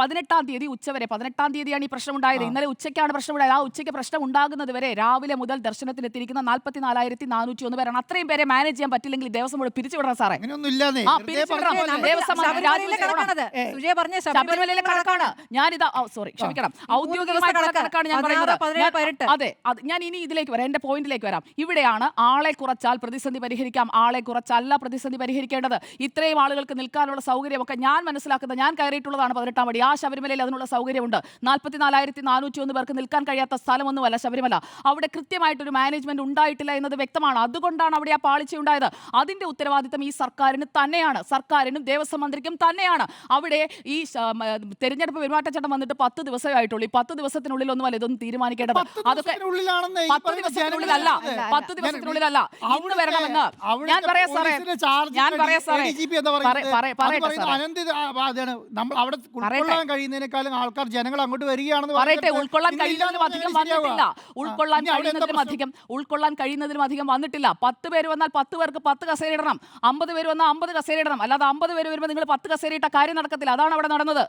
18-ാം തീയതി ഉച്ചവരെ, 18-ാം തീയതിയാണ് ഈ പ്രശ്നം ഉണ്ടായത്. ഇന്നലെ ഉച്ചയ്ക്കാണ് പ്രശ്നം ഉണ്ടായത്. ആ ഉച്ചയ്ക്ക് പ്രശ്നം ഉണ്ടാകുന്നത് വരെ രാവിലെ മുതൽ ദർശനത്തിനെത്തിയിരിക്കുന്ന 44,401 പേരാണ്. അത്രയും പേരെ മാനേജ് ചെയ്യാൻ പറ്റില്ലെങ്കിൽ ദേവസ്വം ബോർഡ് പിരിച്ചുവിടണം സാറേ. ശബരിമലയിലെ കണക്കാണ് ഞാനിതാ, സോറി ക്ഷമിക്കണം, ഔദ്യോഗികമായിട്ടുള്ള കണക്കാണ് ഞാൻ പറയുന്നത്. അതെ, ഞാൻ ഇനി ഇതിലേക്ക് വരാം, എന്റെ പോയിന്റിലേക്ക് വരാം. ഇവിടെയാണ് ആളെ കുറച്ചാൽ പ്രതിസന്ധി പരിഹരിക്കാം, ആളെ കുറച്ചല്ല പ്രതിസന്ധി പരിഹരിക്കേണ്ടത്. ഇത്രയും ആളുകൾക്ക് നിൽക്കാനുള്ള സൗകര്യമൊക്കെ ഞാൻ മനസ്സിലാക്കുന്നത്, ഞാൻ കയറിയിട്ടുള്ളതാണ് 18-ാം പടി. ആ ശബരിമലയിൽ അതിനുള്ള സൗകര്യമുണ്ട്. 44,401 പേർക്ക് നിൽക്കാൻ കഴിയാത്ത സ്ഥലമൊന്നുമല്ല ശബരിമല. അവിടെ കൃത്യമായിട്ടൊരു മാനേജ്മെന്റ് ഉണ്ടായിട്ടില്ല എന്നത് വ്യക്തമാണ്. അതുകൊണ്ടാണ് അവിടെ ആ പാളിച്ച ഉണ്ടായത്. അതിന്റെ ഉത്തരവാദിത്തം ഈ സർക്കാരിന് തന്നെയാണ്, സർക്കാരിനും ദേവസ്വം മന്ത്രിക്കും തന്നെയാണ്. അവിടെ ഈ തെരഞ്ഞെടുപ്പ് പെരുമാറ്റച്ചട്ടം വന്നിട്ട് 10 ദിവസമേ ആയിട്ടുള്ളൂ. ഈ 10 ദിവസത്തിനുള്ളിൽ ഒന്നുമല്ല ഇതൊന്നും തീരുമാനിക്കേണ്ടത്. അതൊക്കെ 10 ദിവസത്തിനുള്ളിലല്ല, 10 ദിവസത്തിനുള്ളിലല്ല. ഇന്ന് വരണമെന്ന് ഞാൻ പറയാം സാറേ, ഞാൻ പറയാം സാറേ, കഴിയുന്നതിനേക്കാളും ആൾക്കാർ ജനങ്ങൾ അങ്ങോട്ട് വരികയാണെന്ന് പറയട്ടെ. ഉൾക്കൊള്ളാൻ കഴിയുന്നതിലും അധികം വന്നിട്ടില്ല. ഉൾക്കൊള്ളാൻ കഴിയുന്നതിലും അധികം വന്നിട്ടില്ല. 10 പേര് വന്നാൽ 10 പേർക്ക് 10 കസേര ഇടണം. 50 പേര് വന്നാൽ 50 കസേര ഇടണം. അല്ലാതെ 50 പേര് വരുമ്പോൾ നിങ്ങൾ 10 കസേര ഇട്ട കാര്യം നടക്കത്തില്ല. അതാണ് അവിടെ നടന്നത്.